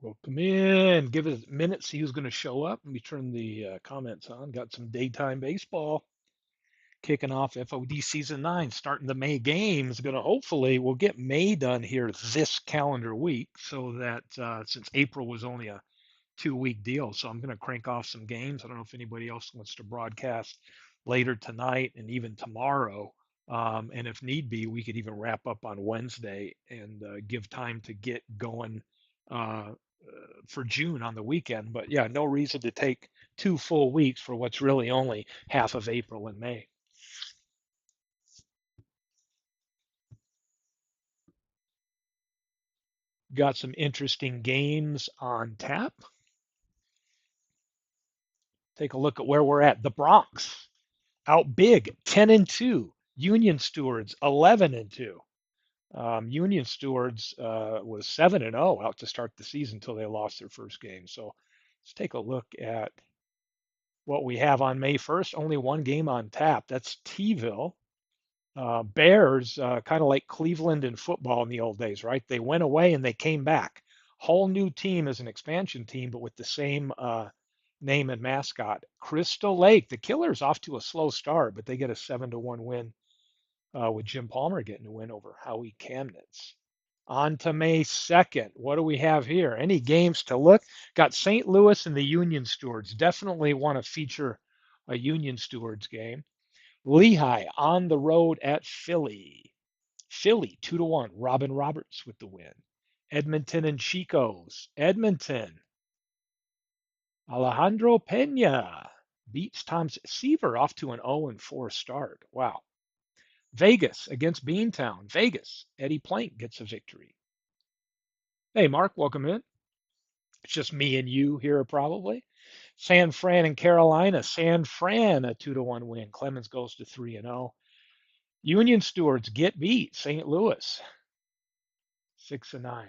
Welcome in. Give it a minute, see who's going to show up. Let me turn the comments on. Got some daytime baseball kicking off FOD season 9, starting the May games. Going to hopefully we'll get May done here this calendar week, so that since April was only a 2 week deal, so I'm going to crank off some games. I don't know if anybody else wants to broadcast later tonight and even tomorrow. And if need be, we could even wrap up on Wednesday and give time to get going uh, for June on the weekend. But yeah, no reason to take 2 full weeks for what's really only half of April and May. Got some interesting games on tap. Take a look at where we're at. The Bronx out big, 10-2. Union Stewards 11-2. Union Stewards was 7-0 out to start the season until they lost their first game. So let's take a look at what we have on May 1st. Only one game on tap. That's T-ville. Bears, kind of like Cleveland in football in the old days, right? They went away and they came back. Whole new team as an expansion team, but with the same name and mascot. Crystal Lake, the Killers, off to a slow start, but they get a 7-1 win with Jim Palmer getting a win over Howie Kamnitz. On to May 2nd. What do we have here? Any games to look? Got St. Louis and the Union Stewards. Definitely want to feature a Union Stewards game. Lehigh on the road at Philly. Philly 2-1. Robin Roberts with the win. Edmonton and Chico's. Edmonton. Alejandro Pena beats Tom Seaver off to an 0-4 start. Wow. Vegas against Beantown. Vegas. Eddie Plank gets a victory. Hey, Mark, welcome in. It's just me and you here, probably. San Fran and Carolina. San Fran, a 2-1 win. Clemens goes to 3-0. Union Stewards get beat. St. Louis, 6-9.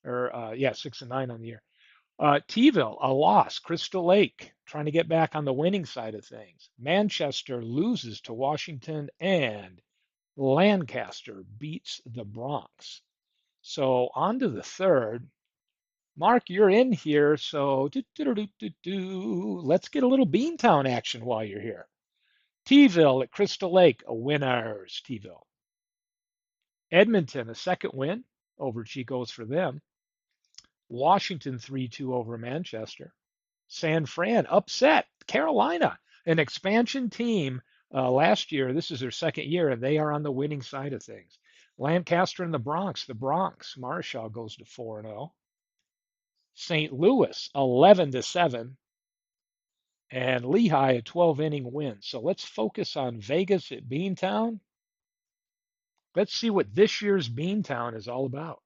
Or, yeah, 6-9 on the year. T-ville, a loss. Crystal Lake, trying to get back on the winning side of things. Manchester loses to Washington, and Lancaster beats the Bronx. So on to the third. Mark, you're in here, so let's get a little Beantown action while you're here. T-ville at Crystal Lake, a winners, T-ville. Edmonton, a second win over Chico's for them. Washington 3-2 over Manchester. San Fran upset Carolina, an expansion team last year. This is their second year, and they are on the winning side of things. Lancaster and the Bronx. Marshall goes to 4-0. St. Louis 11-7, and Lehigh a 12-inning win. So let's focus on Vegas at Beantown. Let's see what this year's Beantown is all about.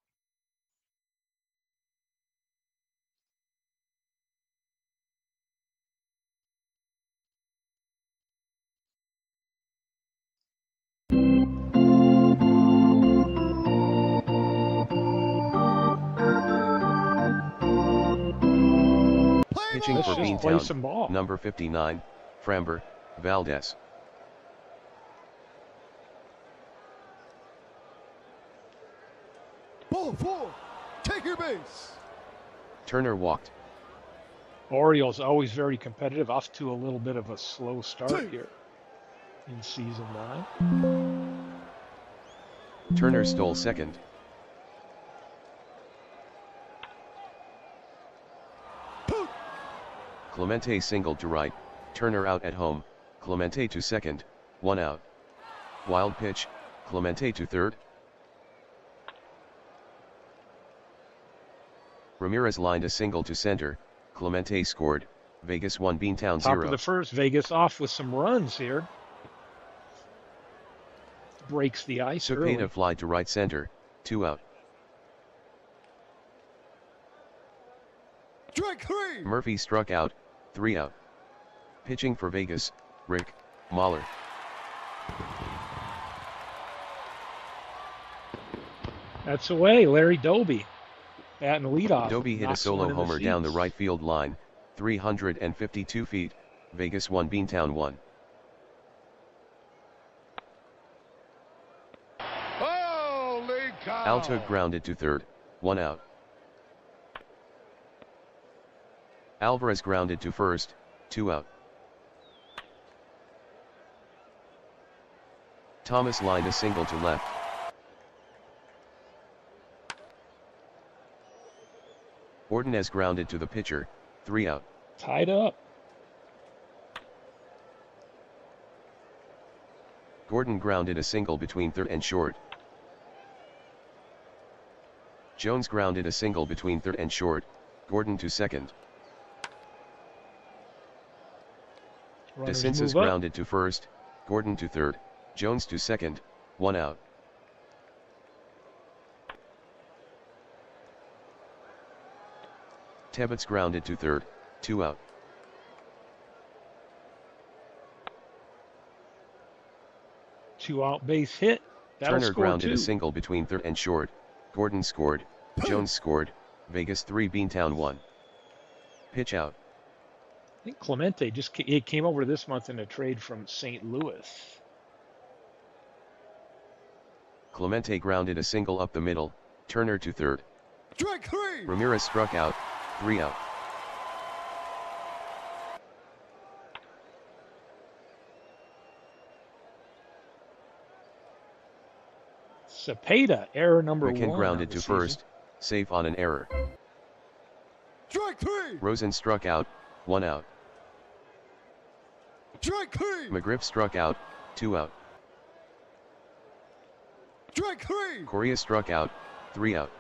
Pitching Let's for just play Beantown, some ball. number 59, Framber, Valdez. Ball four. Take your base. Turner walked. Orioles always very competitive, off to a little bit of a slow start here in season 9. Turner stole second. Clemente singled to right, Turner out at home, Clemente to second, 1 out. Wild pitch, Clemente to third. Ramirez lined a single to center, Clemente scored, Vegas 1 Beantown 0. Top of the first, Vegas off with some runs here. Breaks the ice early. Cepeda fly to right center, 2 out. Strike three. Murphy struck out, 3 out. Pitching for Vegas, Rick Mahler. That's away, Larry Doby. Batting leadoff. Doby hit a solo homer down the right field line, 352 feet, Vegas 1 Beantown 1. Holy cow. Alto grounded to third, 1 out. Alvarez grounded to first, 2 out. Thomas lined a single to left. Ordonez grounded to the pitcher, 3 out. Tied up. Gordon grounded a single between third and short. Jones grounded a single between third and short, Gordon to second. Runners DeCinces move up. grounded to first, Gordon to third, Jones to second, 1 out. Tebbets grounded to third, 2 out. Two-out base hit. That'll Turner score grounded two. a single between third and short, Gordon scored, Jones scored, Vegas 3 Beantown 1. Pitch out. I think Clemente it came over this month in a trade from St. Louis. Clemente grounded a single up the middle, Turner to third. Strike 3. Ramirez struck out, 3 out. Cepeda, error number McKinn one. grounded on the to season. first, safe on an error. Strike 3. Rosen struck out, 1 out. Strike 3. McGriff struck out, 2 out. Strike 3. Correa struck out, 3 out.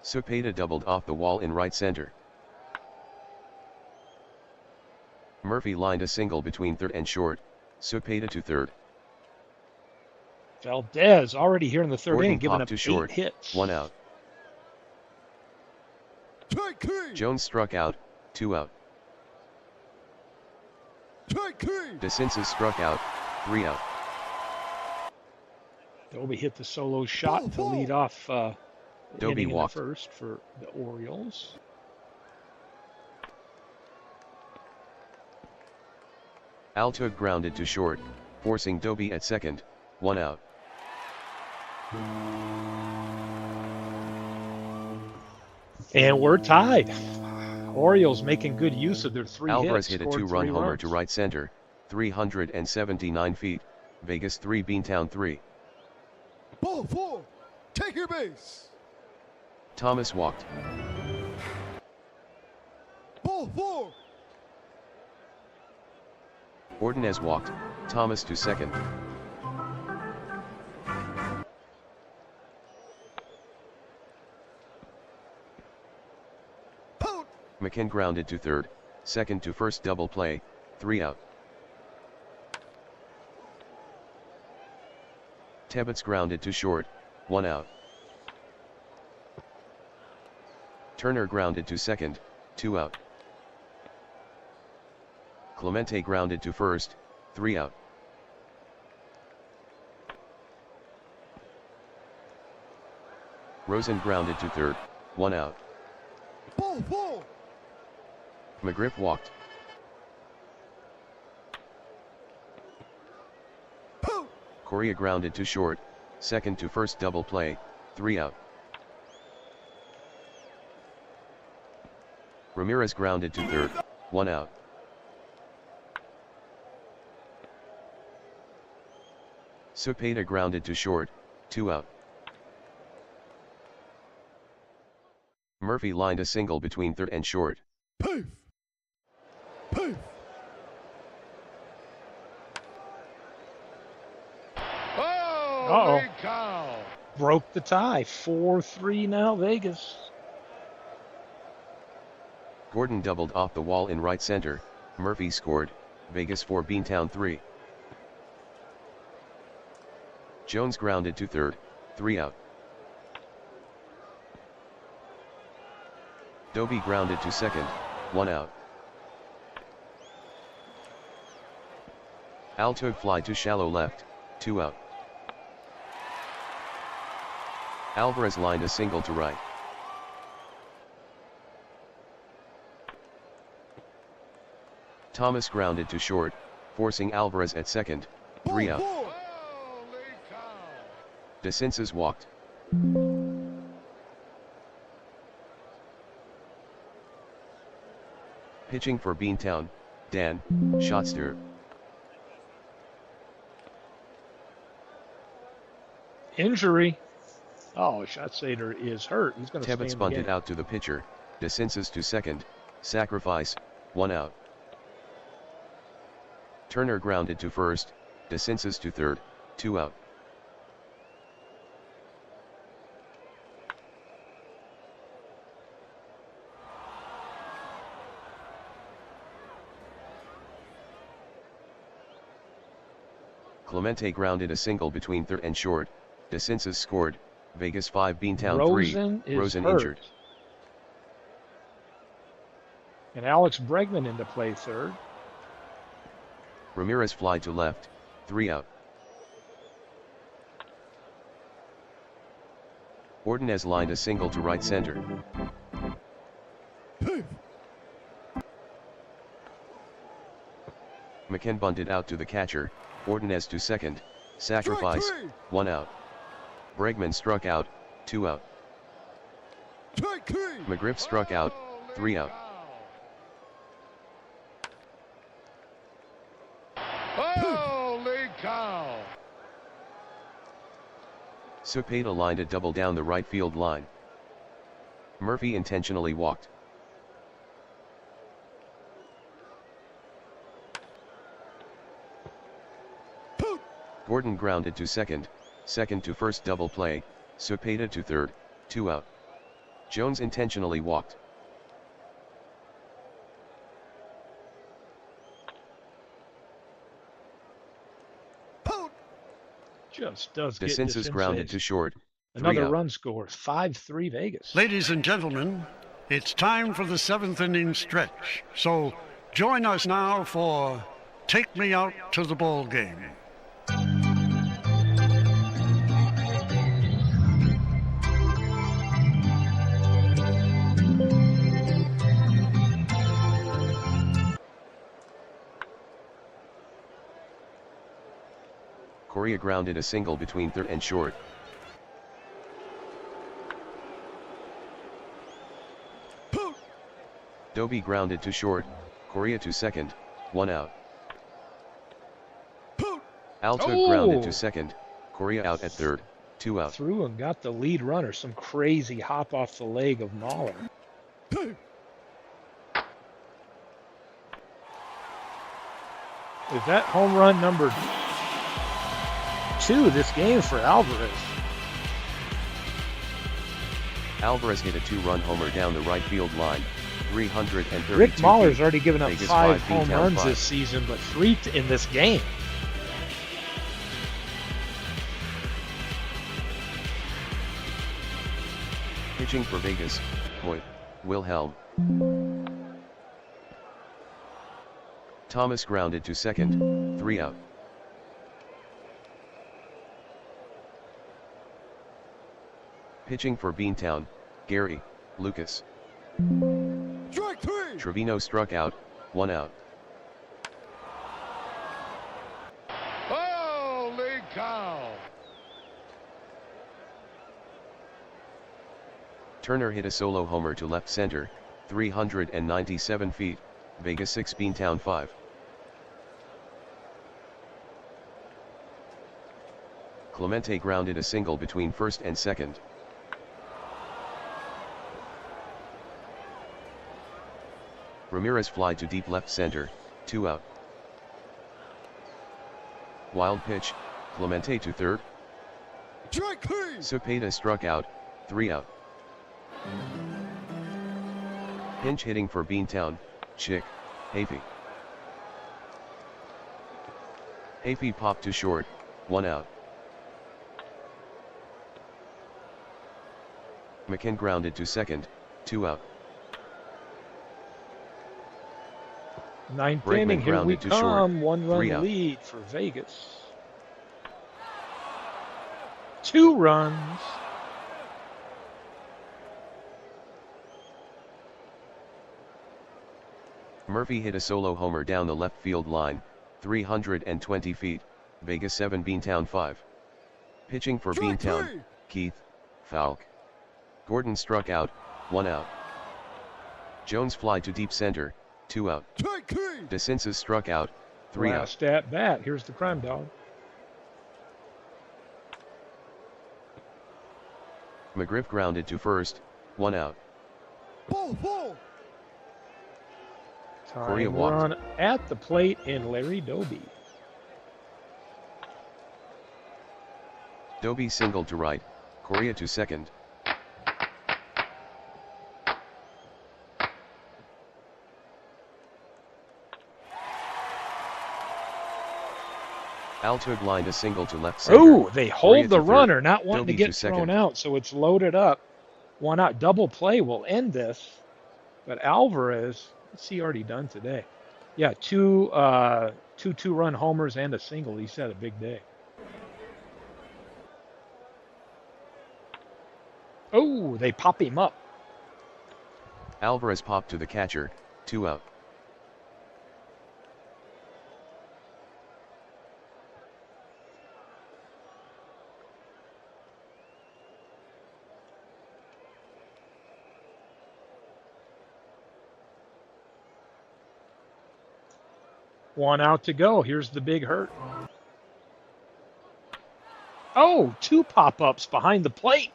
Cepeda doubled off the wall in right center. Murphy lined a single between third and short, Cepeda to third. Valdez already here in the third Gordon inning, giving popped up to short, 8 hits. 1 out. Strike 3. Jones struck out, 2 out. Strike 3. DeCinces struck out, 3 out. Doby hit the solo shot to lead off Doby inning in the walked. first for the Orioles. Altug grounded to short, forcing Doby at second, 1 out. And we're tied. Orioles making good use of their 3 Alvarez hits. hit a scored 2-run 3 homer runs. to right center, 379 feet, Vegas 3 Beantown 3. Ball 4. Take your base. Thomas walked. Ball 4. Ordonez walked, Thomas to second. Out. McKinn grounded to third, second to first double play, 3 out. Tebbets grounded to short, 1 out. Turner grounded to second, 2 out. Clemente grounded to first, 3 out. Rosen grounded to third, 1 out. Ball 4. McGriff walked. Out. Correa grounded to short, second to first double play, 3 out. Ramirez grounded to third, 1 out. Cepeda grounded to short, 2 out. Murphy lined a single between third and short. Poof. Poof. Uh-oh. Big cow. Broke the tie. 4-3 now, Vegas. Gordon doubled off the wall in right center, Murphy scored, Vegas 4 Beantown 3. Jones grounded to third, 3 out. Doby grounded to second, 1 out. Altug fly to shallow left, 2 out. Alvarez lined a single to right. Thomas grounded to short, forcing Alvarez at second, 3 Ball out. 4. DeCinces walked. Pitching for Beantown, Dan Schatzter. Injury. Oh, Schatzeder is hurt. He's going to stay Tebbets in the bunted game. out to the pitcher, DeCinces to second, sacrifice, 1 out. Turner grounded to first, DeCinces to third, 2 out. Clemente grounded a single between third and short, DeCinces scored, Vegas 5 Beantown 3, Rosen hurt. injured. And Alex Bregman into play third. Ramirez fly to left, 3 out. Ordonez lined a single to right center. McKen bunted out to the catcher, Ordonez to second, sacrifice, 1 out. Bregman struck out, 2 out. McGriff struck out, 3 out. Holy cow! Cepeda lined a double down the right field line. Murphy intentionally walked. Gordon grounded to second, second to first double play, Cepeda to third, 2 out. Jones intentionally walked. Just does get DeCinces grounded to short, 3 another out. run score, 5-3 Vegas. Ladies and gentlemen, it's time for the 7th inning stretch. So join us now for Take Me Out to the Ball Game. Correa grounded a single between third and short. Doby grounded to short, Correa to second, 1 out. Alta grounded to second, Correa out at third, 2 out. Threw and got the lead runner. Some crazy hop off the leg of Mahler. Is that home run number 2 this game for Alvarez? Alvarez hit a 2-run homer down the right field line, 332 Rick Mahler's feet. already given up Vegas 5 5, home Beantown runs 5. this season, but 3 in this game. Pitching for Vegas, Hoyt, Wilhelm. Thomas grounded to second, 3 out. Pitching for Beantown, Gary, Lucas. Strike 3! Trevino struck out, 1 out. Holy cow! Turner hit a solo homer to left center, 397 feet, Vegas 6 Beantown 5. Clemente grounded a single between first and second. Ramirez fly to deep left center, 2 out. Wild pitch, Clemente to third. Strike 3! Cepeda struck out, 3 out. Pinch hitting for Beantown, Chick, Hafey. Hafey popped to short, 1 out. McKen grounded to second, 2 out. Ninth Bregman inning, here we grounded to short, come. 3 1-run out. lead for Vegas. 2 runs. Murphy hit a solo homer down the left field line, 320 feet, Vegas 7 Beantown 5. Pitching for Strike Beantown, three. Keith, Falk. Gordon struck out, 1 out. Jones fly to deep center, 2 out. Strike three. DeCinces struck out, 3 out. Last at bat. Here's the crime dog. McGriff grounded to first, 1 out. Ball four. Correa Time walked. run at the plate in Larry Doby. Doby singled to right, Correa to second. Altug lined a single to left center. Oh, they hold Correa the to third, runner, not wanting Doby to get to thrown second. out, so it's loaded up. 1 out. Double play will end this. But Alvarez, what's he already done today? Yeah, two 2-run homers and a single. He's had a big day. Oh, they pop him up. Alvarez popped to the catcher, 2 out. One out to go. Here's the big hurt. Oh, 2 pop-ups behind the plate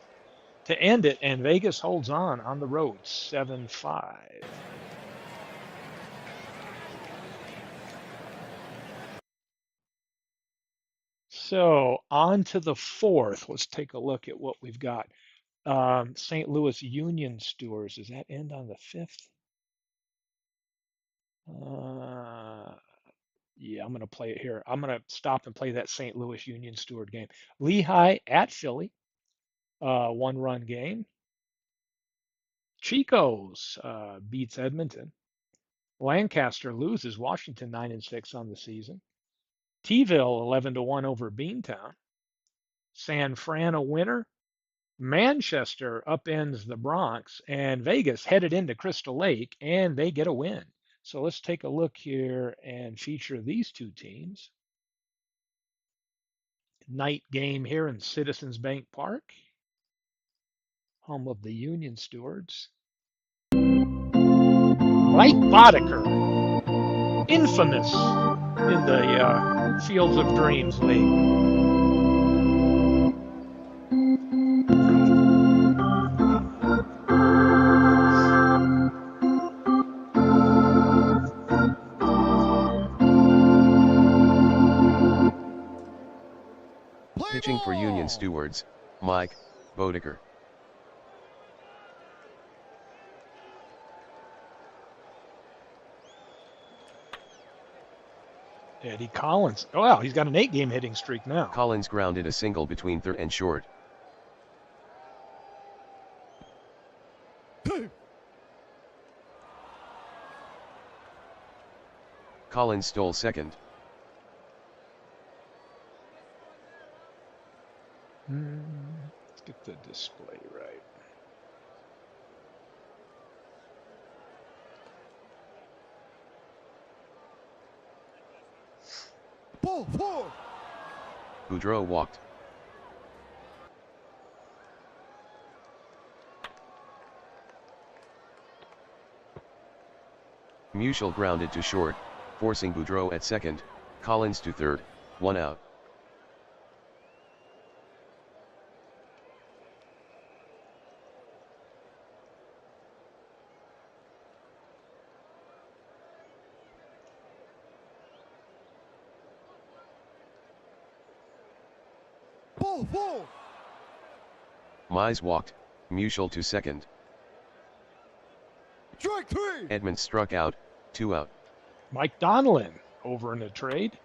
to end it, and Vegas holds on the road, 7-5. So on to the 4th. Let's take a look at what we've got. St. Louis Union Stewards. Does that end on the 5th? Yeah, I'm going to play it here. I'm going to stop and play that St. Louis Union Steward game. Lehigh at Philly, 1-run game. Chico's beats Edmonton. Lancaster loses Washington 9-6 on the season. T-ville 11-1 over Beantown. San Fran a winner. Manchester upends the Bronx, and Vegas headed into Crystal Lake, and they get a win. So let's take a look here and feature these 2 teams. Night game here in Citizens Bank Park, home of the Union Stewards. Mike Boddicker, infamous in the Fields of Dreams League. Pitching for Union Stewards, Mike Boddicker. Eddie Collins. Oh, wow, he's got an 8-game hitting streak now. Collins grounded a single between third and short. Collins stole second. Let's get the display right. Ball four. Boudreau walked. Musial grounded to short, forcing Boudreau at second, Collins to third, 1 out. Ball four. Mize walked, Musial to second. Strike three. Edmonds struck out, 2 out. Mike Donlin over in the trade.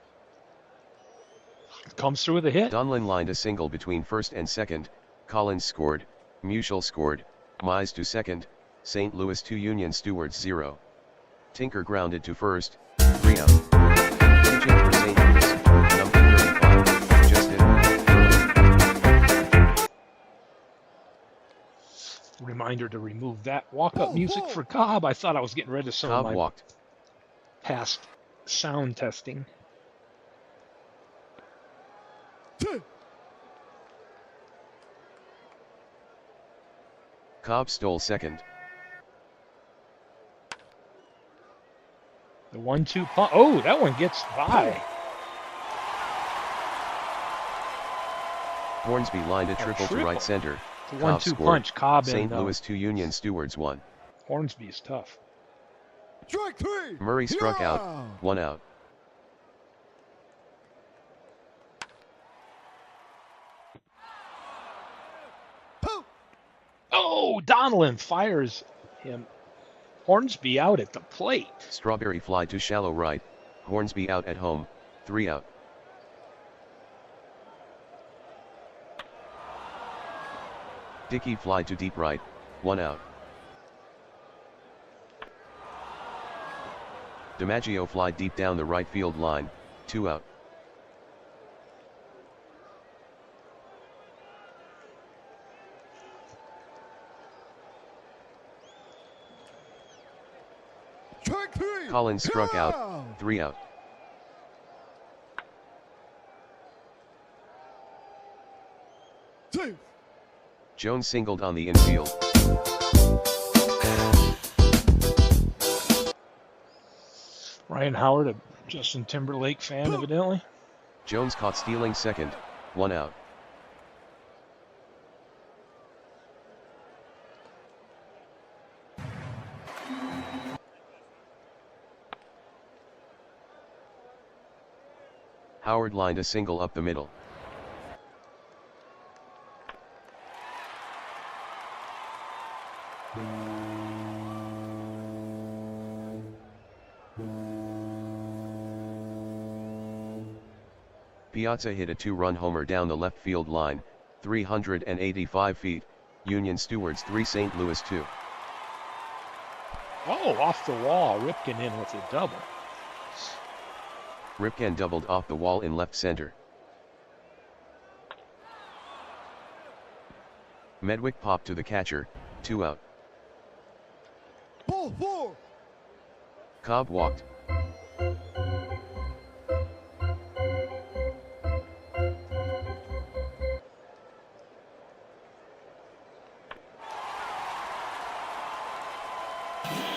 Comes through with a hit. Donlin lined a single between first and second, Collins scored, Musial scored, Mize to second, St. Louis 2 Union Stewards 0. Tinker grounded to first, 3 out. Pitching for St. Louis, number 35, Justin Verlander. Reminder to remove that walk-up music for Cobb. I thought I was getting rid of some of Cobb my walked. past sound testing. Cobb stole second. The 1-2 punch. Oh, that one gets by. Hornsby lined a triple to right center. The Cobb 1-2 scored. punch. Cobb St. and Louis 2 Union Stewards 1. Hornsby is tough. Strike three. Murray struck Yeah. out, 1 out. Pow. Oh, Donlin fires him. Hornsby out at the plate. Strawberry fly to shallow right. Hornsby out at home, 3 out. Dickey fly to deep right, 1 out. DiMaggio fly deep down the right field line, 2 out. Strike three. Collins struck Yeah. out, 3 out. Safe. Jones singled on the infield. Ryan Howard, a Justin Timberlake fan, evidently. Jones caught stealing second, 1 out. Howard lined a single up the middle. Piazza hit a 2-run homer down the left field line, 385 feet, Union Stewards 3 St. Louis 2. Oh, off the wall. Ripken in with a double. Ripken doubled off the wall in left center. Medwick popped to the catcher, 2 out. Ball four. Cobb walked.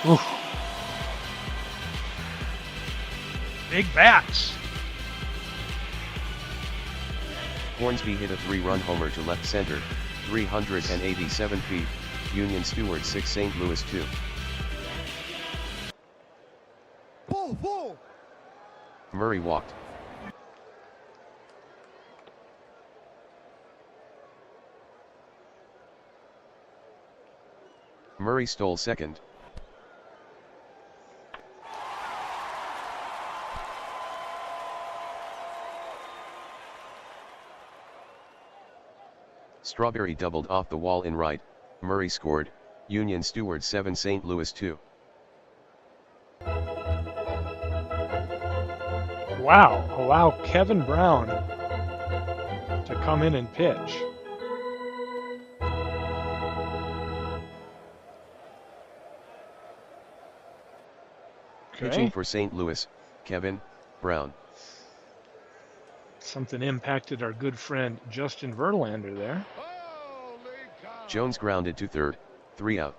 Oof. Big bats. Hornsby hit a 3-run homer to left center, 387 feet, Union Stewards 6 St. Louis 2. Ball four. Murray walked. Murray stole second. Strawberry doubled off the wall in right, Murray scored, Union Stewards 7 St. Louis 2. Wow, allow Kevin Brown to come in and pitch. Pitching Okay, for St. Louis, Kevin Brown. something impacted our good friend Justin Verlander there. Jones grounded to third, 3 out.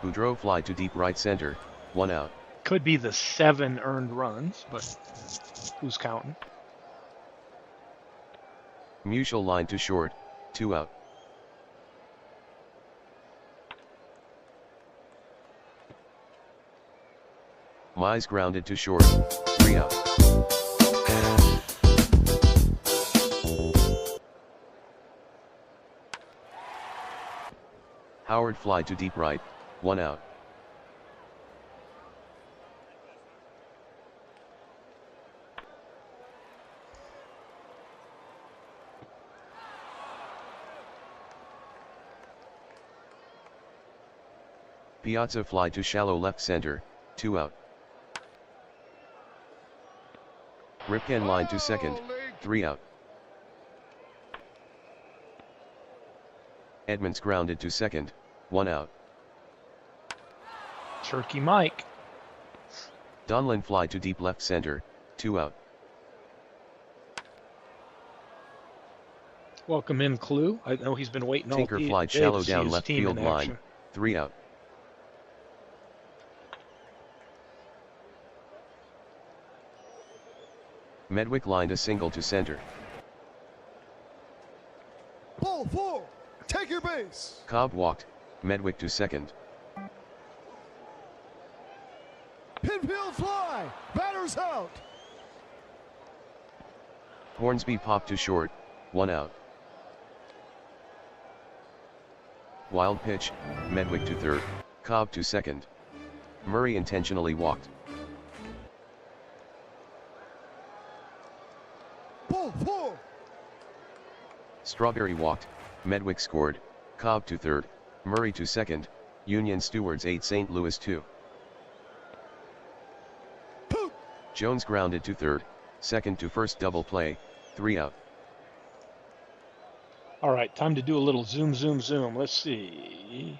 Boudreau fly to deep right center, 1 out. Could be the 7 earned runs, but who's counting? Musial line to short, 2 out. Mize grounded to short, 3 out. Howard fly to deep right, 1 out. Piazza fly to shallow left center, 2 out. Ripken line to second, 3 out. Edmonds grounded to second, 1 out. Turkey Mike. Donlin fly to deep left center, 2 out. Welcome in, Clue. I know he's been waiting all Tinker day flied to shallow see down his left team in field line, action. 3 out. Medwick lined a single to center. Ball 4. Take your base. Cobb walked, Medwick to second. Pinfield fly. Batter's out. Hornsby popped to short, 1 out. Wild pitch, Medwick to third, Cobb to second. Murray intentionally walked. Ball 4. Strawberry walked, Medwick scored, Cobb to third, Murray to second, Union Stewards 8 St. Louis 2. Poop. Jones grounded to third, second to first double play, 3 out. All right, time to do a little zoom, zoom, zoom. Let's see.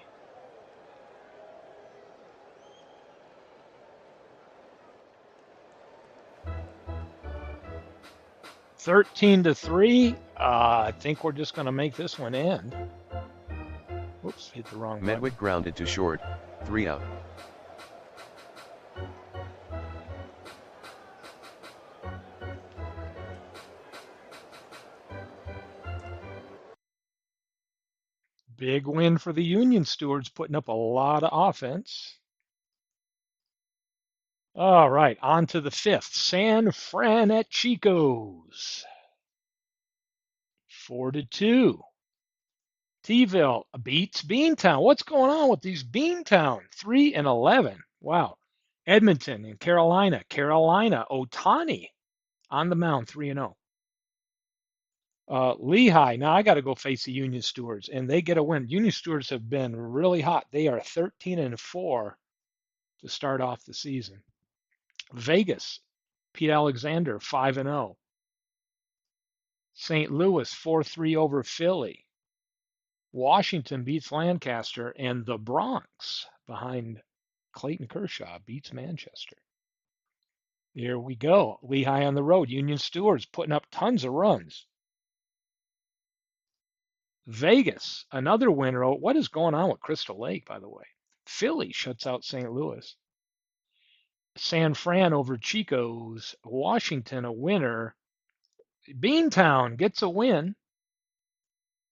(13-3). I think we're just going to make this one end. Whoops, hit the wrong button. Medwick grounded to short, 3 out. Big win for the Union Stewards, putting up a lot of offense. All right, on to the fifth. San Fran at Chico's. 4-2. T-ville beats Beantown. What's going on with these Beantown? 3-11. Wow. Edmonton and Carolina. Carolina, Otani on the mound, 3-0. Lehigh. Now I got to go face the Union Stewards, and they get a win. Union Stewards have been really hot. They are 13-4 to start off the season. Vegas, Pete Alexander, 5-0. St. Louis, 4-3 over Philly. Washington beats Lancaster, and the Bronx, behind Clayton Kershaw, beats Manchester. Here we go. Lehigh on the road. Union Stewards putting up tons of runs. Vegas, another winner. Oh, what is going on with Crystal Lake, by the way? Philly shuts out St. Louis. San Fran over Chico's. Washington, a winner. Beantown gets a win.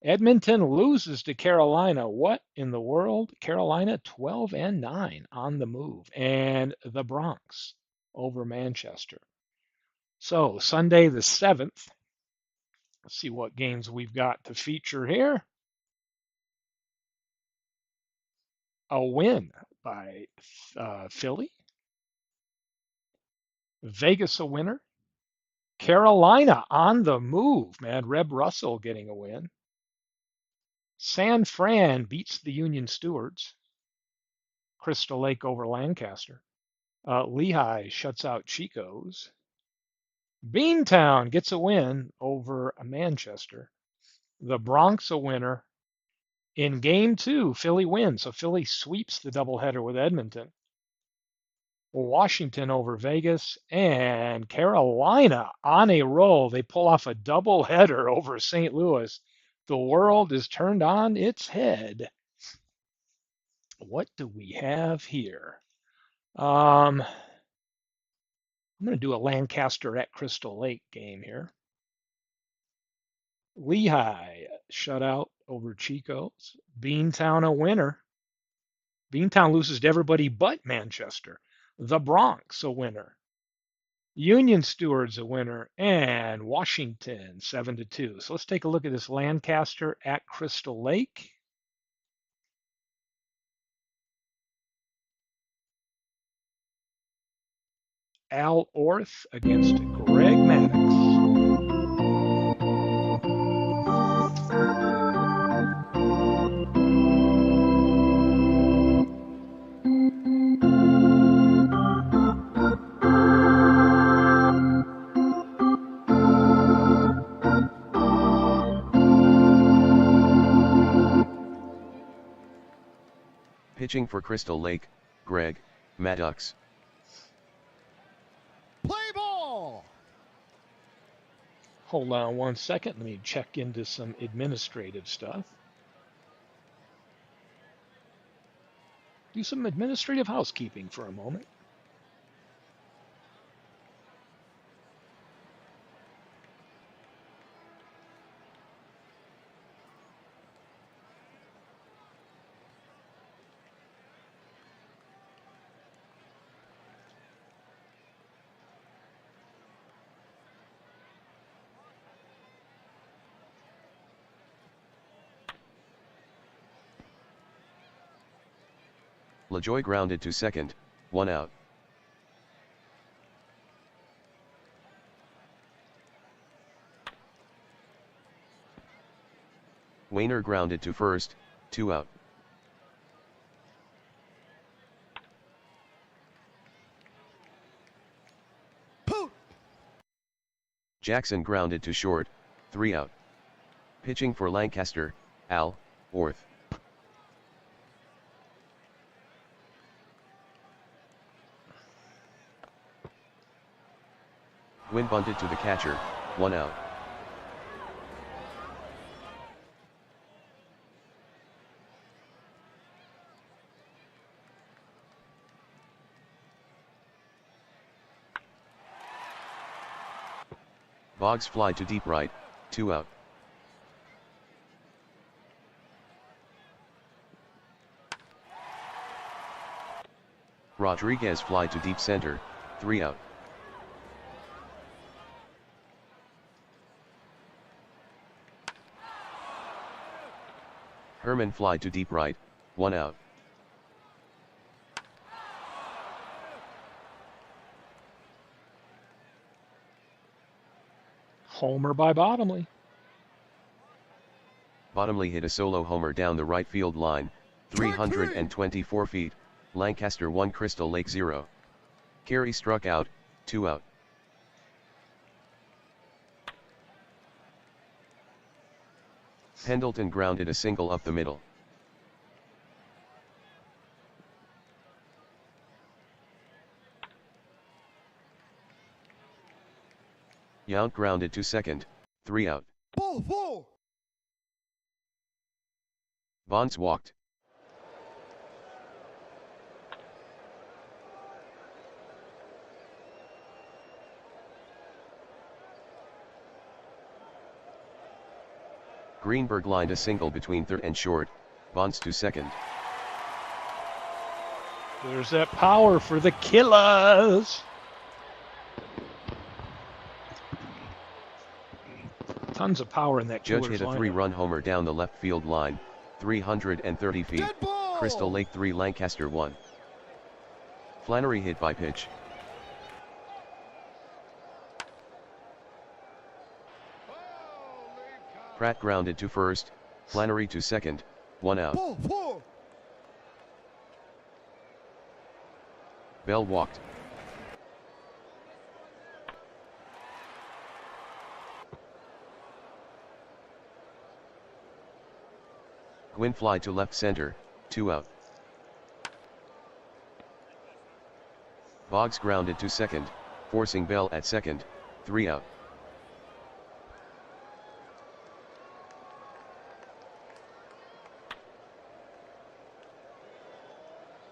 Edmonton loses to Carolina. What in the world? Carolina 12-9 on the move. And the Bronx over Manchester. So Sunday the 7th. Let's see what games we've got to feature here. A win by Philly. Vegas a winner. Carolina on the move, man. Reb Russell getting a win. San Fran beats the Union Stewards. Crystal Lake over Lancaster. Lehigh shuts out Chico's. Beantown gets a win over Manchester. The Bronx a winner. In game 2, Philly wins. So Philly sweeps the doubleheader with Edmonton. Washington over Vegas, and Carolina on a roll. They pull off a doubleheader over St. Louis. The world is turned on its head. What do we have here? I'm going to do a Lancaster at Crystal Lake game here. Lehigh shutout over Chico's. Beantown a winner. Beantown loses to everybody but Manchester. The Bronx a winner. Union Stewards a winner, and Washington 7-2. So let's take a look at this Lancaster at Crystal Lake. Al Orth against Greg Maddox. Pitching for Crystal Lake, Greg Maddox. Play ball. Hold on one second. Let me check into some administrative stuff. Do some administrative housekeeping for a moment. LaJoy grounded to second, 1 out. Wayner grounded to first, 2 out. Poot. Jackson grounded to short, 3 out. Pitching for Lancaster, Al, Orth. Gwynn bunted to the catcher, 1 out. Boggs fly to deep right, 2 out. Rodriguez fly to deep center, 3 out. Herman fly to deep right, 1 out. Homer by Bottomley. Bottomley hit a solo homer down the right field line, 324 feet, Lancaster 1 Crystal Lake 0. Carey struck out, 2 out. Pendleton grounded a single up the middle. Yount grounded to second, 3 out. Ball 4. Bonds walked. Greenberg lined a single between third and short, Bonds to second. There's that power for the Killers. Tons of power in that Judge Killers hit a lineup. 3-run homer down the left field line, 330 feet, Dead ball. Crystal Lake 3 Lancaster 1. Flannery hit by pitch. Pratt grounded to first, Flannery to second, 1 out. Ball 4. Bell walked. Gwynn fly to left center, 2 out. Boggs grounded to second, forcing Bell at second, 3 out.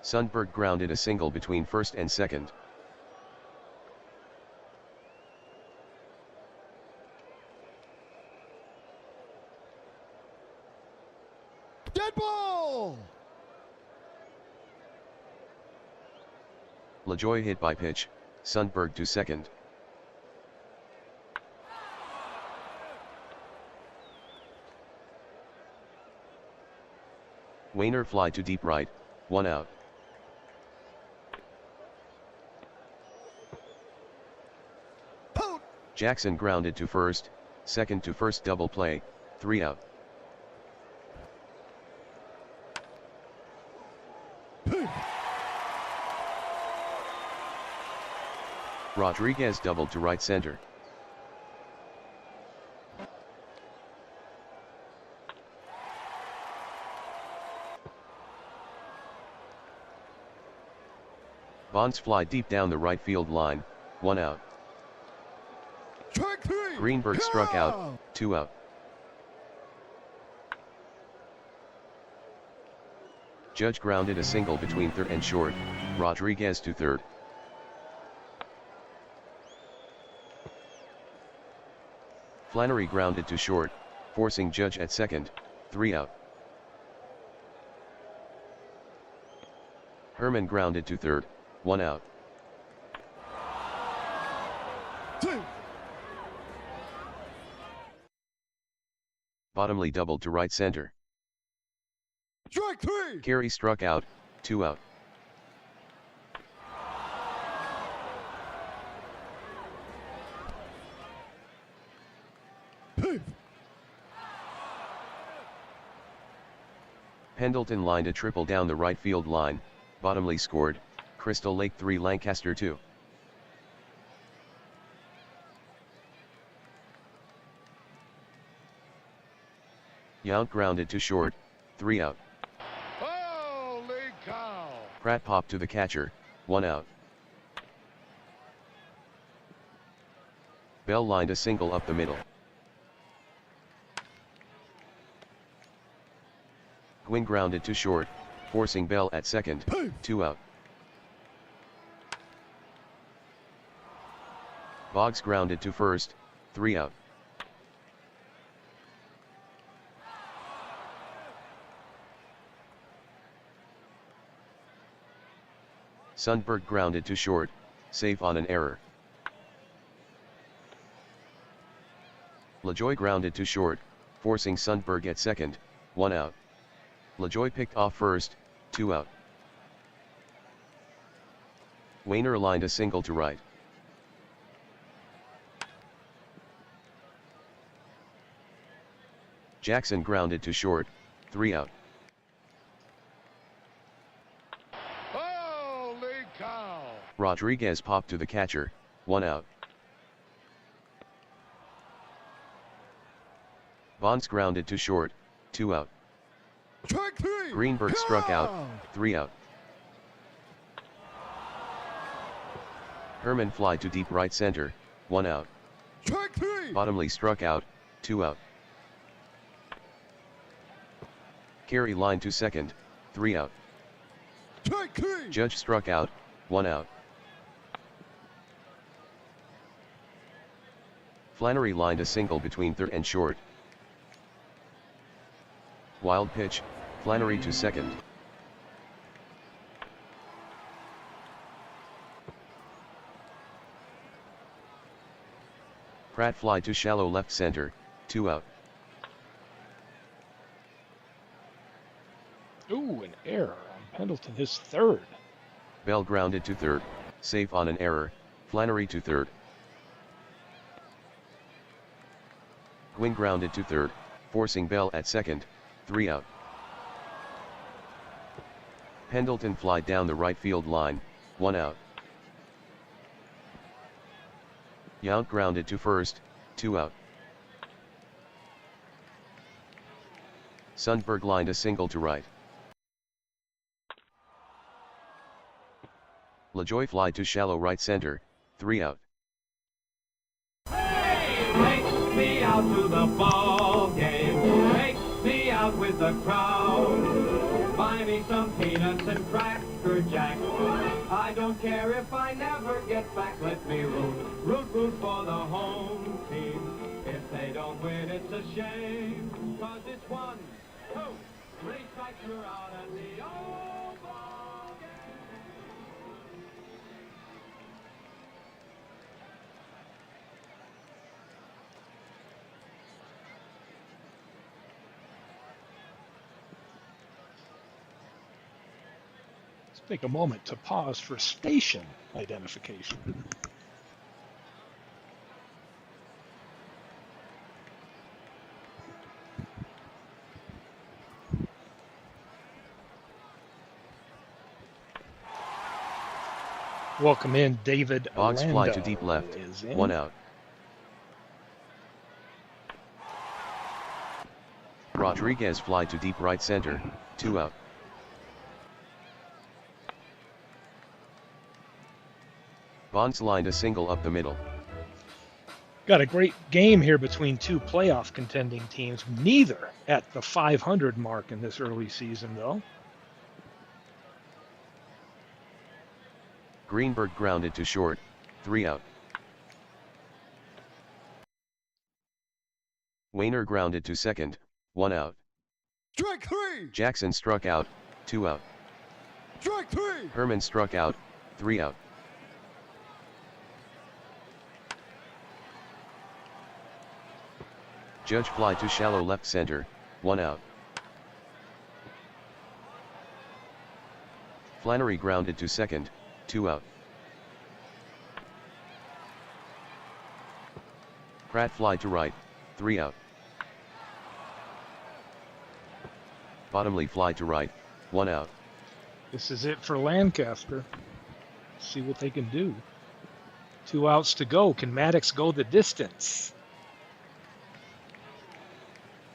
Sundberg grounded a single between first and second. Dead ball. LaJoy hit by pitch, Sundberg to second. Wayner fly to deep right, 1 out. Poot. Jackson grounded to first, second to first double play, 3 out. Rodriguez doubled to right center. Bonds fly deep down the right field line, 1 out. Track 3. Greenberg struck out, 2 out. Judge grounded a single between third and short, Rodriguez to third. Flannery grounded to short, forcing Judge at second, 3 out. Herman grounded to third, 1 out. Bottomley doubled to right center. Strike 3. Carey struck out, 2 out. Pendleton lined a triple down the right field line, Bottomley scored, Crystal Lake 3 Lancaster 2. Yount grounded to short, 3 out. Holy cow! Pratt popped to the catcher, 1 out. Bell lined a single up the middle. Gwynn grounded to short, forcing Bell at second, 2 out. Boggs grounded to first, 3 out. Sundberg grounded to short, safe on an error. LaJoy grounded to short, forcing Sundberg at second, 1 out. LaJoy picked off first, 2 out. Wayner lined a single to right. Jackson grounded to short, 3 out. Holy cow! Rodriguez popped to the catcher, 1 out. Bonds grounded to short, 2 out. Strike 3. Greenberg struck out, 3 out. Herman fly to deep right center, 1 out. Strike 3. Bottomley struck out, 2 out. Carey line to second, 3 out. Strike 3. Judge struck out, 1 out. Flannery lined a single between third and short. Wild pitch, Flannery to second. Pratt fly to shallow left center, 2 out. Ooh, an error on Pendleton, his third. Bell grounded to third, safe on an error, Flannery to third. Gwynn grounded to third, forcing Bell at second, 3 out. Pendleton fly down the right field line, 1 out. Yount grounded to first, 2 out. Sundberg lined a single to right. LaJoy fly to shallow right center, 3 out. Take me out to the ball game. Take me out with the crowd. Buy me some peanuts and Cracker Jack. I don't care if I never get back. Let me root for the home team. If they don't win, it's a shame. 'Cause it's 1, 2, 3 strikes, you're out at the old ball game. Let's take a moment to pause for station identification. Welcome in, David. Boggs Lando fly to deep left, is in. 1 out. Rodriguez fly to deep right center, 2 out. Bonds lined a single up the middle. Got a great game here between two playoff contending teams, neither at the 500 mark in this early season, though. Greenberg grounded to short, 3 out. Wayner grounded to second, 1 out. Strike three. Jackson struck out, 2 out. Strike three. Herman struck out, 3 out. Judge fly to shallow left center, 1 out. Flannery grounded to second, 2 out. Pratt fly to right, 3 out. Bottomley fly to right, 1 out. This is it for Lancaster. See what they can do. 2 outs to go. Can Maddox go the distance?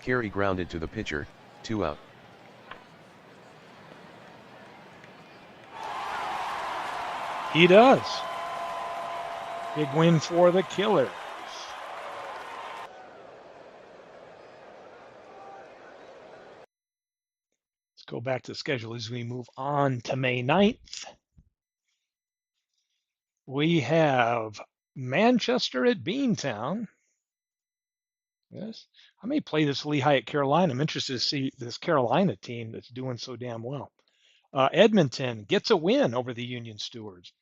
Carey grounded to the pitcher, 2 out. He does. Big win for the Killers. Let's go back to the schedule as we move on to May 9th. We have Manchester at Beantown. Yes. I may play this Lehigh at Carolina. I'm interested to see this Carolina team that's doing so damn well. Edmonton gets a win over the Union Stewards.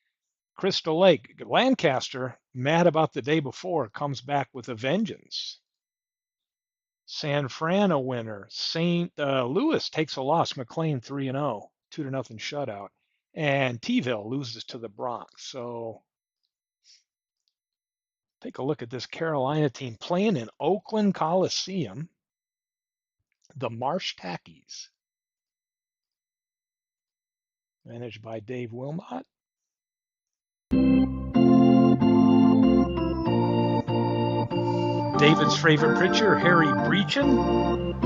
Crystal Lake, Lancaster, mad about the day before, comes back with a vengeance. San Fran a winner. St. Louis takes a loss. McLean 3-0, 2-0 shutout. And T-ville loses to the Bronx. So take a look at this Carolina team playing in Oakland Coliseum. The Marsh Tackies, managed by Dave Wilmot. David's favorite pitcher, Harry Breachin.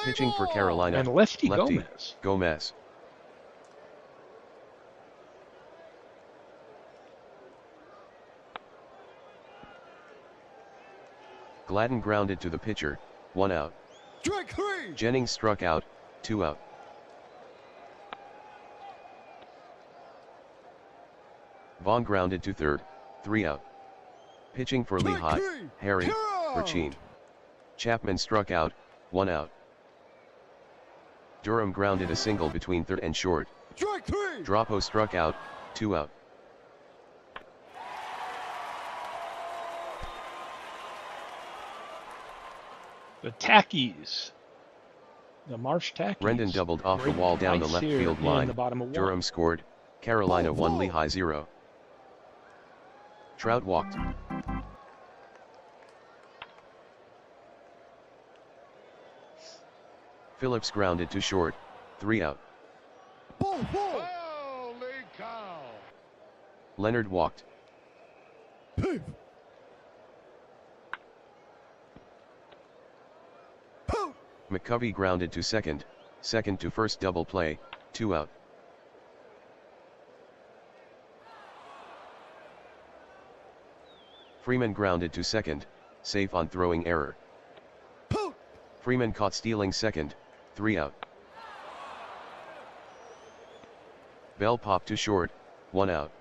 Pitching for Carolina, And Lefty Gomez. Gomez. Gladden grounded to the pitcher, 1 out. Strike three. Jennings struck out, 2 out. Vaughn grounded to third, 3 out. Pitching for Strike Lehigh, three. Harry, Carol. Burchine. Chapman struck out, 1 out. Durham grounded a single between third and short. Strike three. Drapo struck out, 2 out. The Tackies. The Marsh Tackies. Brendan doubled off the Great wall down the fights left here field in line. the bottom of Durham one. scored. Carolina Ball, 1, ball. Lehigh 0. Trout walked. Phillips grounded to short, 3 out. Ball four. Holy cow! Leonard walked. Poof. Poof. McCovey grounded to second, second to first double play, 2 out. Freeman grounded to second, safe on throwing error. Poof. Freeman caught stealing second, 3 out. Bell popped to short, 1 out.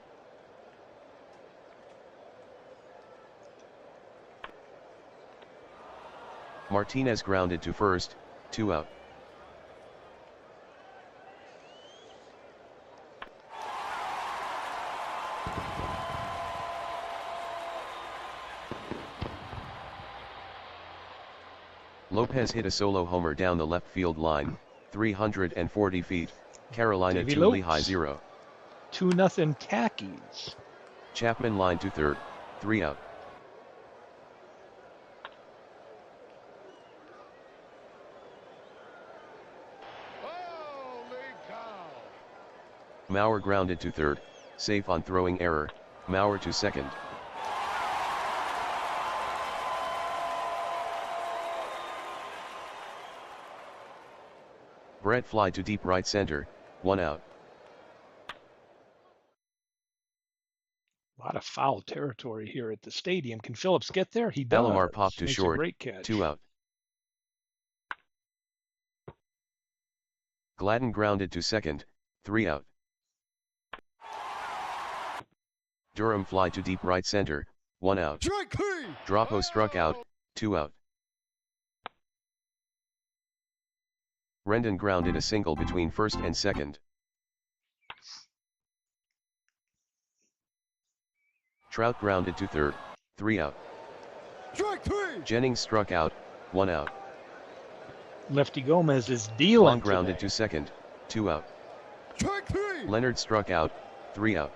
Martinez grounded to first, 2 out. Lopez hit a solo homer down the left field line, 340 feet, Carolina Davey 2 Lopes. Lehigh 0. 2-0 Tackies. Chapman line to third, 3 out. Holy cow! Maurer grounded to third, safe on throwing error, Maurer to second. Brett fly to deep right center, 1 out. A lot of foul territory here at the stadium. Can Phillips get there? He Alomar does. pop to Makes a short, great catch. 2 out. Gladden grounded to second, 3 out. Durham fly to deep right center, 1 out. Strike three. Drapo struck out, 2 out. Rendon grounded a single between first and second. Trout grounded to third, 3 out. Strike three. Jennings struck out, 1 out. Lefty Gomez is dealing Long grounded today. to second, 2 out. Strike three. Leonard struck out, 3 out.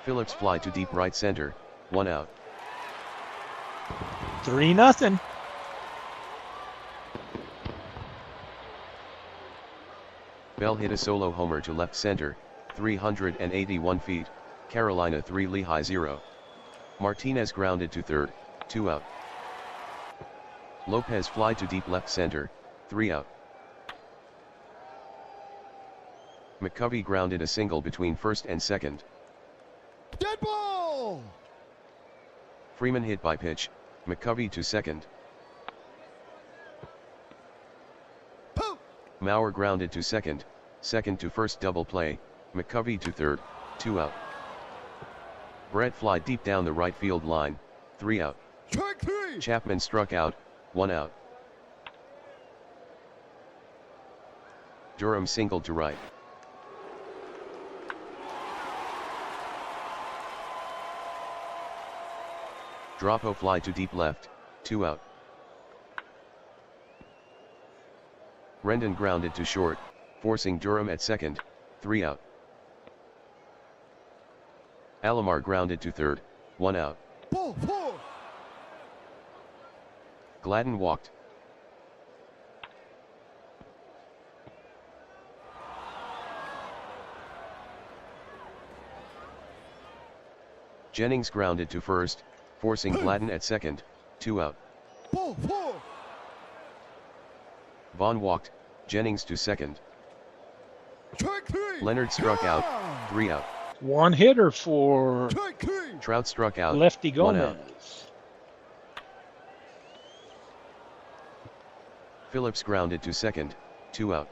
Phillips fly to deep right center, 1 out. 3-0. Bell hit a solo homer to left center, 381 feet, Carolina 3 Lehigh 0. Martinez grounded to third, 2 out. Lopez fly to deep left center, 3 out. McCovey grounded a single between first and second. Dead ball. Freeman hit by pitch, McCovey to second. Poop. Mauer grounded to second, second to first double play, McCovey to third, 2 out. Brett fly deep down the right field line, 3 out. Strike three. Chapman struck out, 1 out. Durham singled to right. Drapo fly to deep left, 2 out. Rendon grounded to short, forcing Durham at second, 3 out. Alomar grounded to third, 1 out. Ball four. Gladden walked. Jennings grounded to first, forcing Gladden at second, 2 out. Ball four. Vaughn walked, Jennings to second. Strike three. Leonard struck out, Yeah. 3 out. One hitter for Strike three. Trout struck out, Lefty 1 out. Gomez. Phillips grounded to second, 2 out.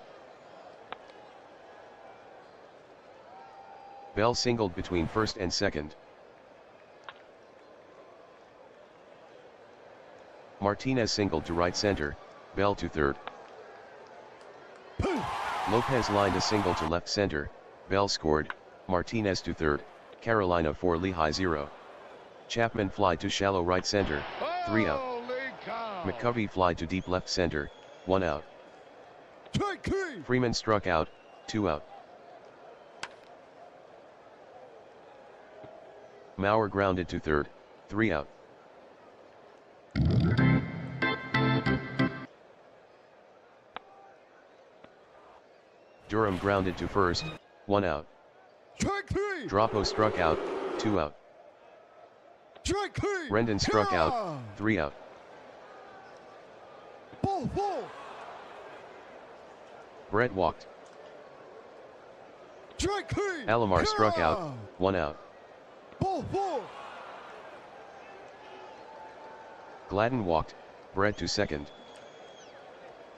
Bell singled between first and second. Martinez singled to right center, Bell to third. Lopez lined a single to left center, Bell scored, Martinez to third, Carolina 4 Lehigh 0. Chapman fly to shallow right center, 3 out. McCovey fly to deep left center, 1 out. Strike three. Freeman struck out, 2 out. Mauer grounded to third, 3 out. Durham grounded to first, 1 out. Strike three. Drapo struck out, 2 out. Strike three. Rendon struck out, Yeah. 3 out. Ball four. Brett walked. Strike three. Alomar struck out, Yeah. 1 out. Ball four. Gladden walked, Brett to second.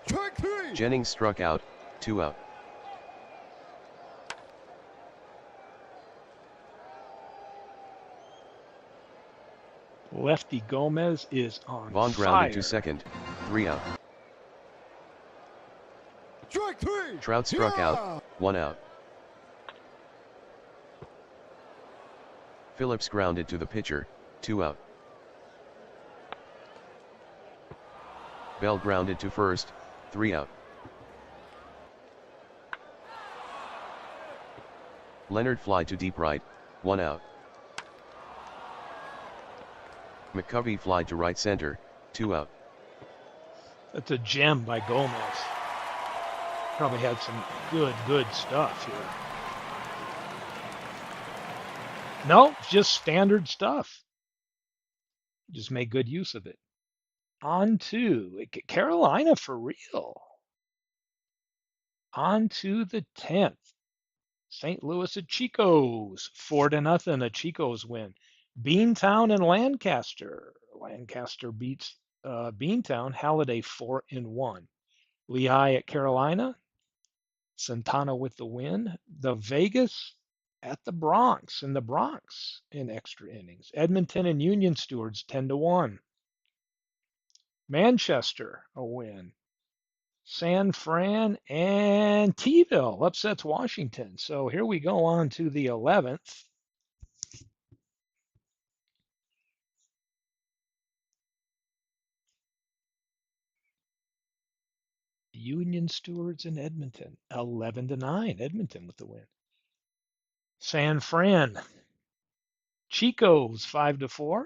Strike three. Jennings struck out, 2 out. Lefty Gomez is on Vaughn fire. grounded to second, 3 out. Strike three. Trout struck Yeah. out, 1 out. Phillips grounded to the pitcher, 2 out. Bell grounded to first, 3 out. Leonard fly to deep right, 1 out. McCovey fly to right center, 2 out. That's a gem by Gomez. Probably had some good stuff here. No, just standard stuff. Just made good use of it. On to Carolina for real. On to the 10th. St. Louis at Chico's. 4-0, a Chico's win. Beantown and Lancaster. Lancaster beats Beantown. Halliday 4-1. Lehigh at Carolina. Santana with the win. The Vegas at the Bronx in extra innings. Edmonton and Union Stewards 10-1. Manchester a win. San Fran and T-ville upsets Washington. So here we go on to the 11th. Union Stewards in Edmonton, 11-9. Edmonton with the win. San Fran, Chico's 5-4.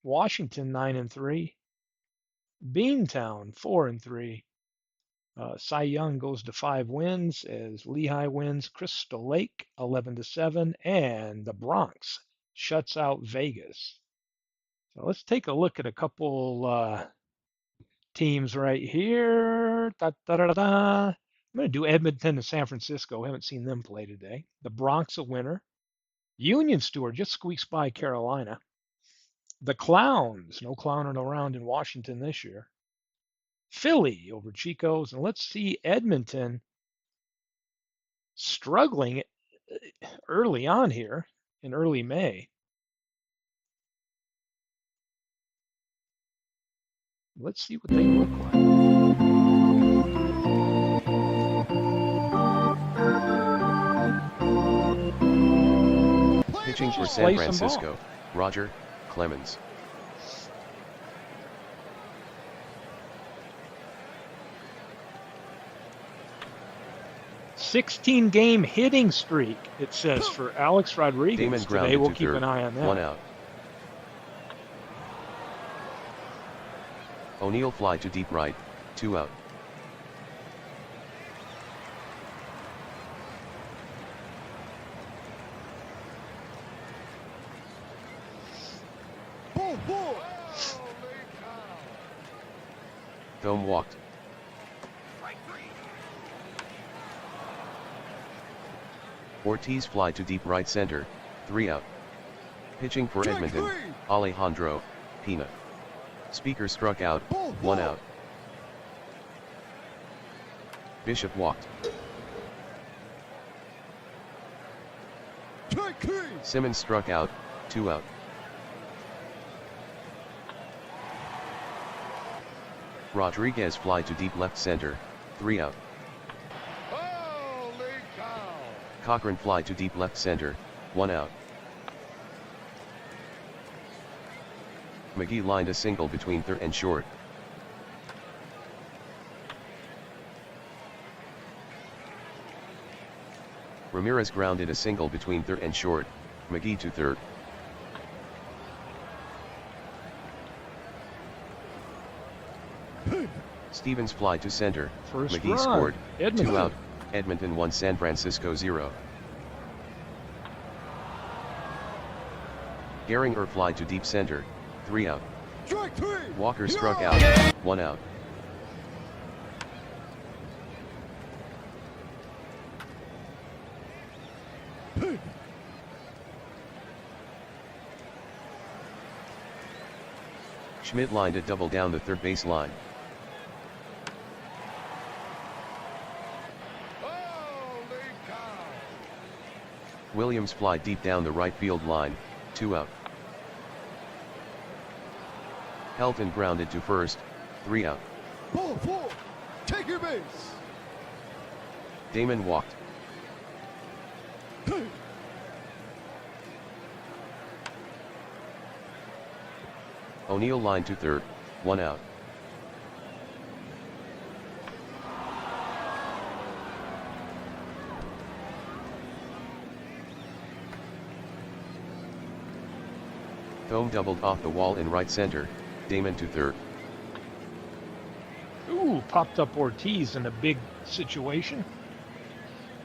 Washington 9-3. Beantown 4-3. Cy Young goes to 5 wins as Lehigh wins Crystal Lake 11-7, and the Bronx shuts out Vegas. So let's take a look at a couple teams right here. Da, da, da, da, da. I'm going to do Edmonton and San Francisco. Haven't seen them play today. The Bronx a winner. Union Stewart just squeaks by Carolina. The Clowns, no clowning around in Washington this year. Philly over Chico's, and let's see Edmonton struggling early on here in early May. Let's see what they look like. Pitching for Just San play some ball. Francisco, Roger Clemens. 16-game hitting streak, it says, for Alex Rodriguez Damon today. grounded We'll to keep third, an eye on that. 1 out. O'Neill fly to deep right, 2 out. Ball four. Thome walked. Ortiz fly to deep right center, 3 out. Pitching for Edmonton, Alejandro Pina. Speaker struck out, 1 out. Bishop walked. Simmons struck out, 2 out. Rodriguez fly to deep left center, 3 out. Cochran fly to deep left center, 1 out. McGee lined a single between third and short. Ramirez grounded a single between third and short, McGee to third. Stevens fly to center, First McGee run. scored, Edmonton. 2 out, Edmonton 1 San Francisco 0. Gehringer fly to deep center, 3 out. Walker struck out, 1 out. Schmidt lined a double down the third base line. Williams fly deep down the right field line, 2 out. Helton grounded to first, 3 out. Ball four. Take your base. Damon walked. O'Neill lined to third, 1 out. Thome doubled off the wall in right center, Damon to third. Ooh, popped up Ortiz in a big situation.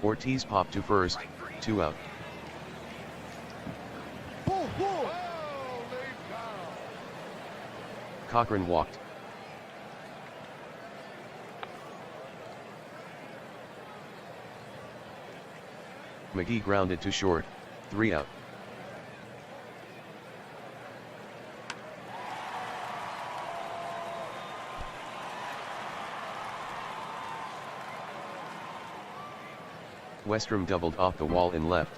Ortiz popped to first, 2 out. Ball four. Cochran walked. McGee grounded to short, 3 out. Westrom doubled off the wall in left.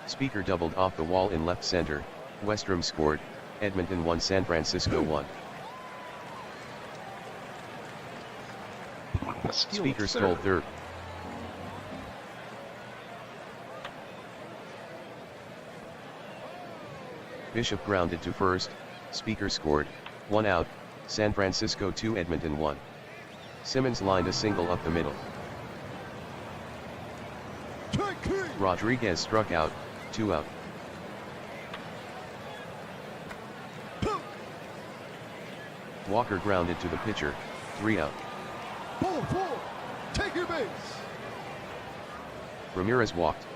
Speaker doubled off the wall in left center. Westrom scored, Edmonton 1, San Francisco 1. Speaker stole third. Bishop grounded to first, Speaker scored, 1 out, San Francisco 2, Edmonton 1. Simmons lined a single up the middle. Rodriguez struck out, 2 out. Walker grounded to the pitcher, 3 out. Ball 4, take your base. Ramirez walked.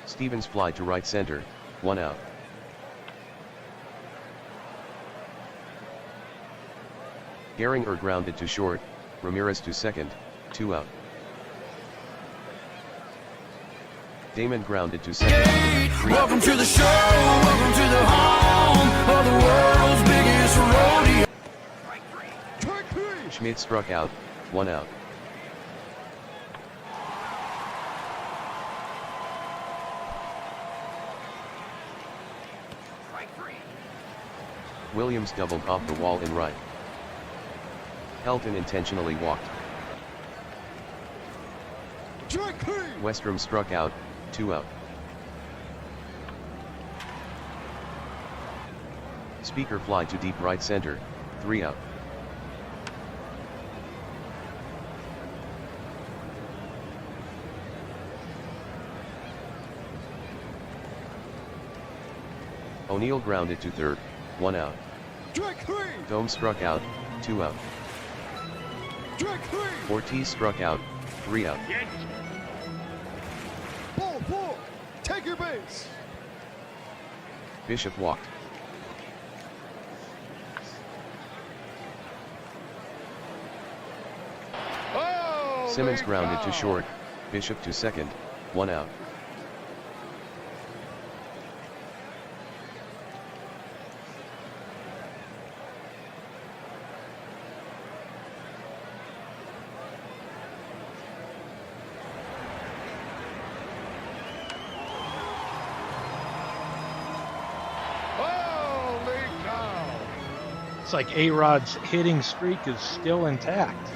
Stevens fly to right center, 1 out. Gehringer grounded to short, Ramirez to second, 2 out. Damon grounded to second, 3 out. Welcome to the show, welcome to the home of the world's biggest rodeo. Strike 3. Schmidt struck out, 1 out. Williams doubled off the wall in right. Helton intentionally walked. Strike 3. Westrom struck out, 2 out. Speaker fly to deep right center, 3 out. O'Neill grounded to third, 1 out. Strike 3. Dome struck out, 2 out. Strike 3. Ortiz struck out, 3 out. Ball 4, take your base. Bishop walked. Simmons grounded to short, Bishop to second, 1 out. It's like A-Rod's hitting streak is still intact.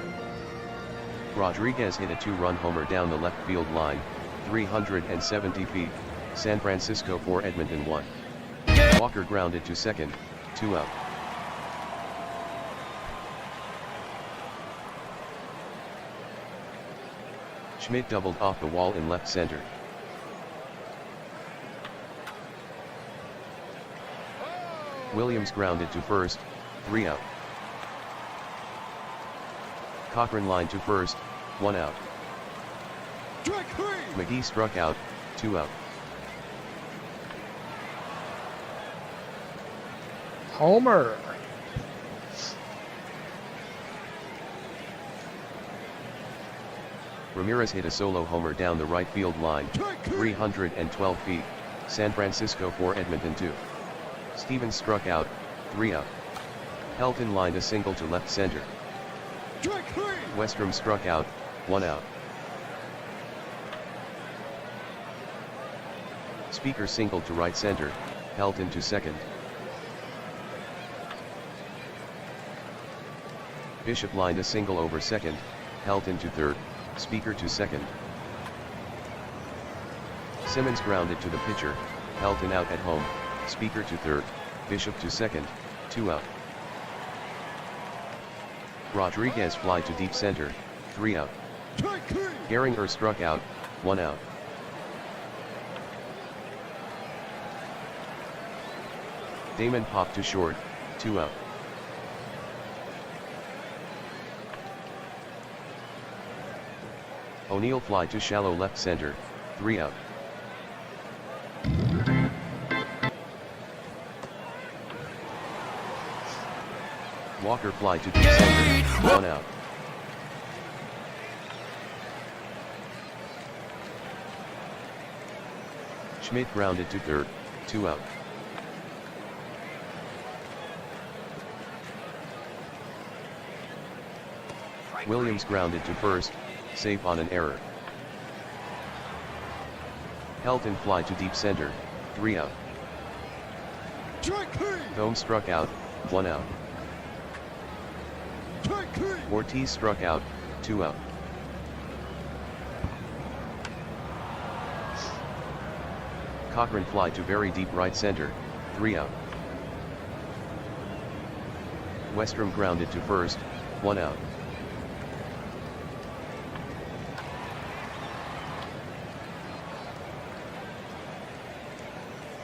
Rodriguez hit a 2-run homer down the left field line, 370 feet, San Francisco 4, Edmonton 1. Walker grounded to second, 2 out. Schmidt doubled off the wall in left center. Williams grounded to first, 3 out. Cochran lined to first, 1 out. Strike 3. McGee struck out, 2 out. Homer. Ramirez hit a solo homer down the right field line, Strike 3. 312 feet, San Francisco 4, Edmonton 2. Stevens struck out, 3 out. Helton lined a single to left center. Strike 3. Westrom struck out, 1 out. Speaker singled to right center, Helton to second. Bishop lined a single over second, Helton to third, Speaker to second. Simmons grounded to the pitcher, Helton out at home, Speaker to third, Bishop to second, 2 out. Rodriguez fly to deep center, 3 out. Strike 3. Gehringer struck out, 1 out. Damon popped to short, 2 out. O'Neill fly to shallow left center, 3 out. Walker fly to deep center, 1 out. Schmidt grounded to third, 2 out. Williams grounded to first, safe on an error. Helton fly to deep center, 3 out. Strike three. Thome struck out, 1 out. Strike three. Ortiz struck out, 2 out. Cochran fly to very deep right center, 3 out. Westrom grounded to first, 1 out.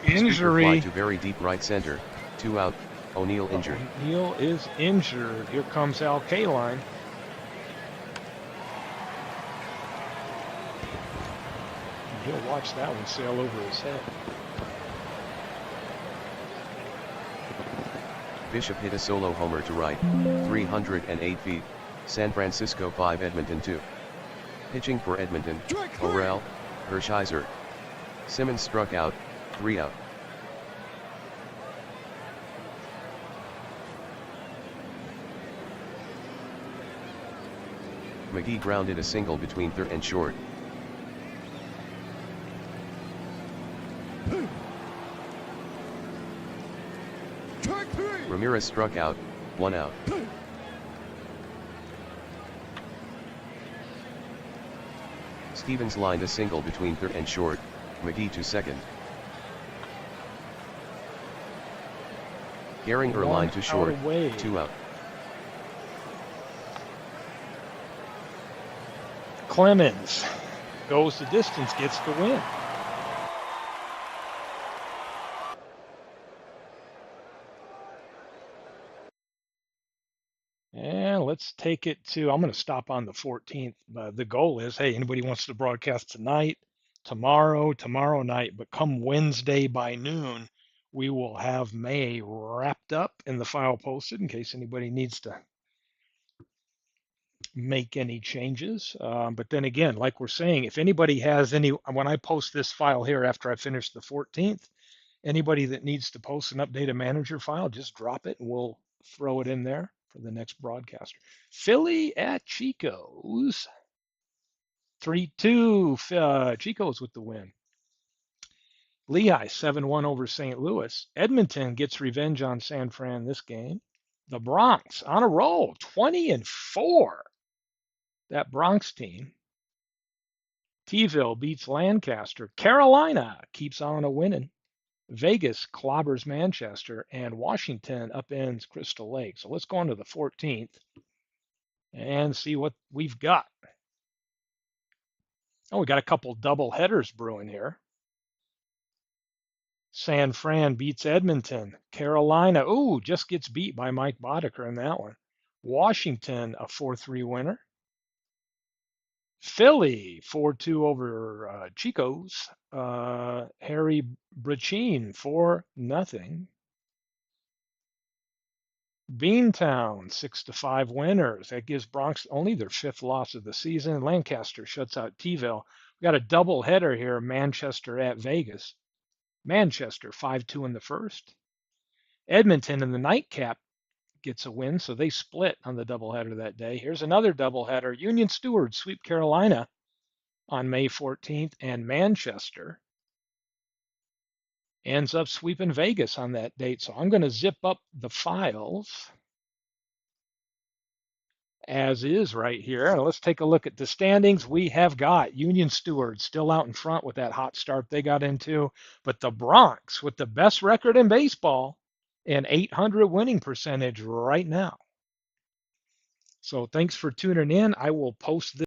Speaker fly Injury. to very deep right center, 2 out. O'Neill injured. O'Neill is injured. Here comes Al Kaline. He'll watch that one sail over his head. Bishop hit a solo homer to right, 308 feet. San Francisco 5, Edmonton 2. Pitching for Edmonton, Orel, Hershiser. Simmons struck out, 3 out. McGee grounded a single between third and short. Strike three. Ramirez struck out, 1 out. Stevens lined a single between third and short, McGee to second. Gehringer lined to short, 2 out. Clemens goes the distance, gets the win. And let's take it to, I'm going to stop on the 14th. The goal is, hey, anybody wants to broadcast tonight, tomorrow night, but come Wednesday by noon, we will have May wrapped up and the file posted in case anybody needs to make any changes. But then again, like we're saying, if anybody has any, when I post this file here after I finish the 14th, anybody that needs to post an updated manager file, just drop it and we'll throw it in there for the next broadcaster. Philly at Chico's. 3-2. Chico's with the win. Lehigh 7-1 over St. Louis. Edmonton gets revenge on San Fran this game. The Bronx on a roll, 20-4. That Bronx team. T-ville beats Lancaster. Carolina keeps on a winning. Vegas clobbers Manchester, and Washington upends Crystal Lake. So let's go on to the 14th and see what we've got. Oh, we got a couple double headers brewing here. San Fran beats Edmonton. Carolina, just gets beat by Mike Boddicker in that one. Washington, a 4-3 winner. Philly, 4-2 over Chico's. Harry Brachine, 4-0. Beantown, 6-5 winners. That gives Bronx only their 5th loss of the season. Lancaster shuts out T-ville. We got a double header here, Manchester at Vegas. Manchester, 5-2 in the first. Edmonton in the nightcap gets a win, so they split on the doubleheader that day. Here's another doubleheader. Union Stewards sweep Carolina on May 14th, and Manchester ends up sweeping Vegas on that date. So I'm going to zip up the files as is right here. Let's take a look at the standings. We have got Union Stewards still out in front with that hot start they got into, but the Bronx with the best record in baseball, an .800 winning percentage right now. So thanks for tuning in. I will post this